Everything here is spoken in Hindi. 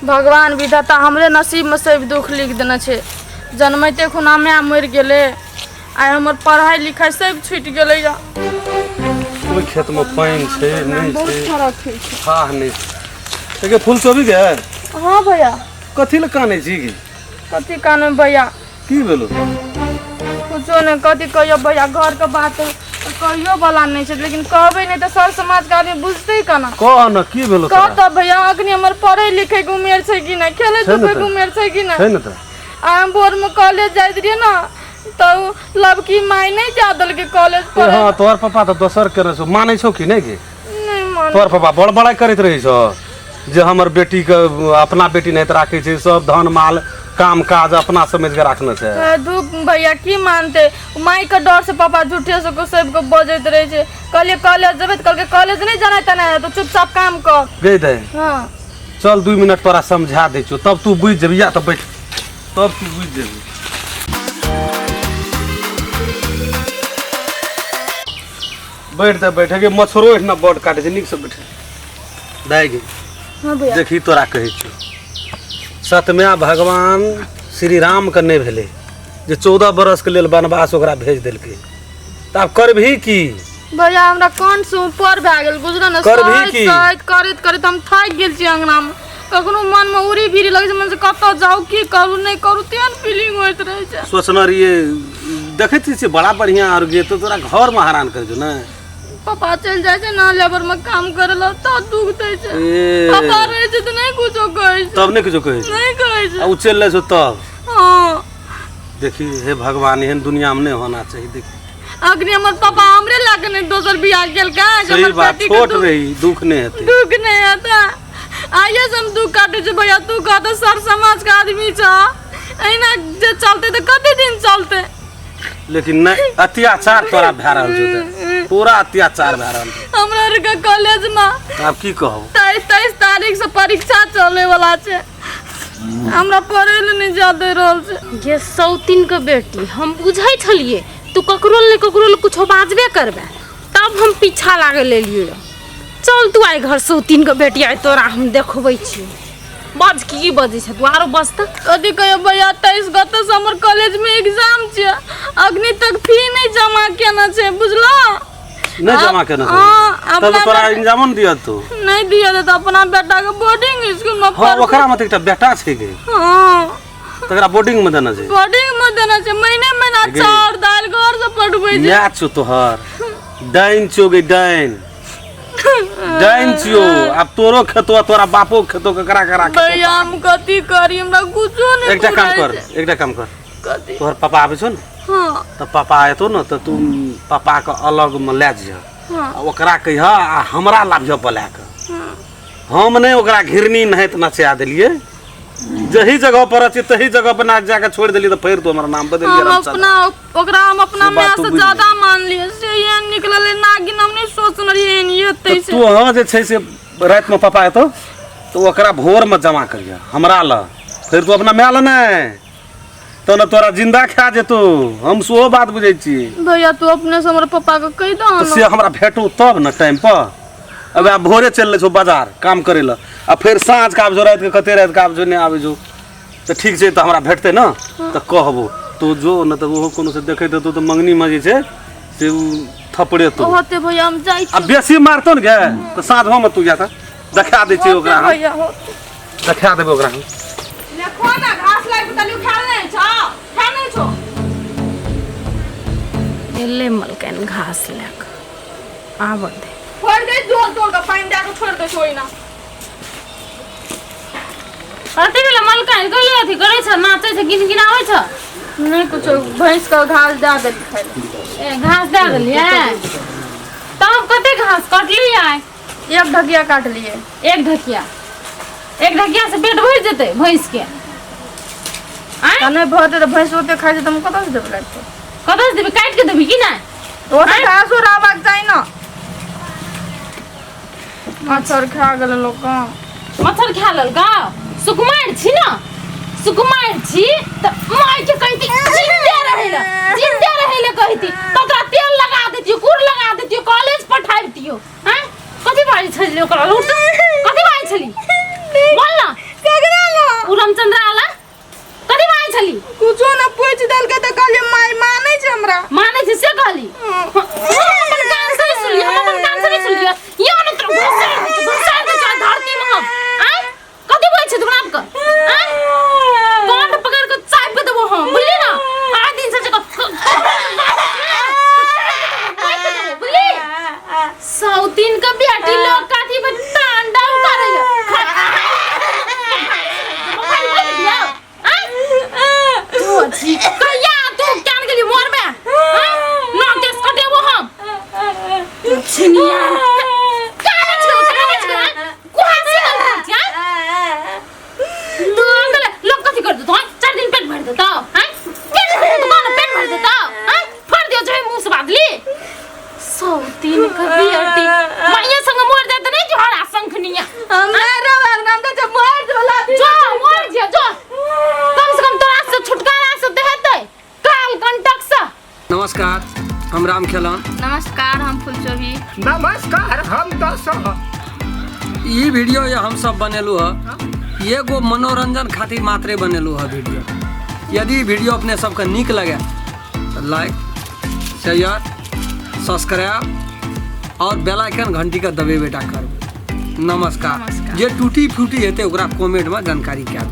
भगवान विधाता हमरे नसीब में सब दुख लिख देना छे। जन्मते खुना में मर गेले, आइ हमर पढ़ाई लिखाई सब छूट गेले। ओइ खेत में पानी छे नहीं बहुत छे, फरक है। हां नहीं तके फूल सोबी गे। हां भैया। कथि ल काने छी गे? कथि काने भैया? की भेलो? कुछो नहीं, कथि कहियो भैया, घर के बात कहियो वाला नहीं छे, लेकिन कहबे नहीं तो सर समाज के आदमी बुझते कना। कह न की भेलो तोरा? कह त भैया अखनी हमर पढ़े लिखे के उमेर छे कि नहीं, खेले धूपे के उमेर छे कि नहीं? है न त हम भोर में कॉलेज जाइत रहिए ना, तो लबकी माई नहीं जा दल के कॉलेज पढ़े। हां तोर पापा तो दोसर करे छो, मानै छौ कि नहीं गे? नहीं मान। तोर पापा बड़ बड़ाई करैत रही छो जे हमर बेटी के अपना बेटी नहीं राखे छे, सब धन माल काम काज अपना समझ के रखना छे। धूप भैया की मानते, माई के डर से पापा झूठे से को सब को बजैत रहे छे। कहलिए कॉलेज जेबे त कहलके कॉलेज नहीं जाना तना तो चुपचाप काम कर। गई दे हां चल 2 मिनट तोरा समझा दे छो, तब तू बुझ जेबी। या त बैठ, तब तू बुझ जेबी। बैठ दे बैठ गे, मछरो इतना बड़ काटे छे, निक से बैठ दाई गे। हां भैया। देखी तोरा कहै छो, सतम्या भगवान श्री राम के नहीं भेले जे 14 बरस के लेल वनवास ओकरा भेज देलकै, त आब करबही की? भैया हमरा कौन से ऊपर भए गेल बुझल न, शायद करत करत हम थक गेल छी अंगना में। कखनो मन में उरी भीरी लगे छे, मन से कत जाऊ की करू नहीं करू तेन फीलिंग होइत रहे छे। सोचना रहिए देखैत छी बड़ा बढ़िया और गे, तो तोरा घर में हैरान कर जो ना। पापा चल जाए छे ना लेबर में काम करेला त दुखते छे। पापा रहे छे त नहीं कुछो कहै छे। तब नहीं कुछो कहै छे? नहीं कहै छे। आ उ चल ले छो तब? हां देखी हे भगवान, एहन दुनिया में नहीं होना चाहिए। देखी अग्नि हमर पापा हमरे लागे नहीं दोसर बियाह केल का। सही बात, छोट रही दुख नहीं हेतै। दुख नहीं आता आइए हम दुख काटे छे भैया। तू कह तो सर समाज का आदमी छ, एना जे चलते तो कते दिन चलते। लेकिन नहीं अत्याचार तोरा भए रहल छौ, पूरा अत्याचार भए रहल छौ। हमरा रे के कॉलेज में आब की कहू, 23 तारीख से परीक्षा चले वाला छे, हमरा पढ़े ले नहीं जा दे रहल छे। ये सौतीन के बेटी हम बुझै छलिए तू ककरो ले कुछो बाजबे करबे, तब हम पीछा लागे लेलिए। चल तू आई घर सौतीन के बेटी आई तोरा हम देखबै छी। बाज की बजे छ तू आरो बस त कथि कहियो भैया 23 गते से हमर कॉलेज में एग्जाम छे, अग्नि तक फी नहीं जमा केना छे बुझलो। नहीं जमा केना छे? हां तब तोरा एग्जाम न दिया तू नहीं दिया त अपना बेटा के बोर्डिंग स्कूल में हां ओकरा में त एकटा बेटा छै गे। हां तकरा बोर्डिंग में देना छै। बोर्डिंग में देना छै, महीना चाउर दाल घर से पढ़बै छै। या छो तोहर डाइन छो गे, डाइन छियो। अब तोरो खेतो तोरा बापो खेतो ककरा करा के भैया हम कथि करी, हमरा कुछो नहीं। एकटा काम कर कथि? तोहर पापा आबै छो न, हां त पापा आएतो न त तू पापा के अलग में ले जा। हां ओकरा कहिया आ हमरा लाभियो बोला के। हम नहीं ओकरा घिरनी नहत नचा देलिए, जही जगह पर अछि तही जगह पर ना जाके छोड़ देलिए, तो फिर तो हमरा नाम बदल गया। अपना ओकरा हम अपना में से ज्यादा मान लिए से ये निकलले नागिन, हम नहीं सोचन रहिए ये तैसे। तू हां जे छै से रात में पापा एतो तो ओकरा भोर में जमा करिया हमरा ल, फिर तू अपना मैल नहीं तो न तोरा जिंदा खा जेतो। हम सो बात बुझै छी भैया, तू अपने से हमर पापा के कह दो तो से हमरा भेटो तब न टाइम पर। अब आ भोरे चल ले छो बाजार काम करे ल, आ फिर साँझ का आबजो, रात के कते रात का आबजो नहीं आबे जो, तो ठीक छै तो हमरा भेटते न तो कहबो तो जो न तो वो कोनो से देखे देतो तो मंगनी में जे छै से थपड़े तो होते भैया हम जाई छी। अब बेसी मारतो न गे तो साँझ में तू जा त देखा दे छी ओकरा, भैया हो देखा देबे ओकरा। देखो ना घास लाग तलु खाल नहीं छ, खा नहीं छो। एले मलकन घास लेक आब दे छोड़ दे, जोर का पानी दे के छोड़ दे सोई ना। कते बेला मलकन गले अथी करे छ, नाचे छ, गिनगिनावे छ? नहीं कुछ भैंस का घास दे दे खाए। ए घास दे देलिए तब कते घास काट लिया? एक ढकिया काट लिए। एक ढकिया से पेट भर जेते भैंस के? नहीं भरते तो भैंस होते खाए छे, तुम कत से देबे लागतो? कत से देबे? काट के देबी कि ना? ओ त घास राबाक चाहि न। मच्छर खा गेल लोक, मच्छर खा लेल का? सुकुमार छी ना, सुकुमार छी त माय के कहती जिंदा रहे ले कहती तो तोरा तेल लगा देतियो, कुर लगा देतियो, कॉलेज पठाइतियो। हैं कथि बाई छली ओकरा? कथि बाई छली बोल ना। ककरा हम राम खेलन। नमस्कार, हम फुलचोभी। नमस्कार, हम दस। ये वीडियो ये हम सब बनेलू है, ये गो मनोरंजन खातिर मात्रे बनेलू है वीडियो। यदि वीडियो अपने सबके नीक लगे तो लाइक, शेयर, सब्सक्राइब और बेल आइकन घंटी का दबे बेटा करबे। नमस्कार। जे टूटी फूटी हेते ओकरा कमेंट में जानकारी क्या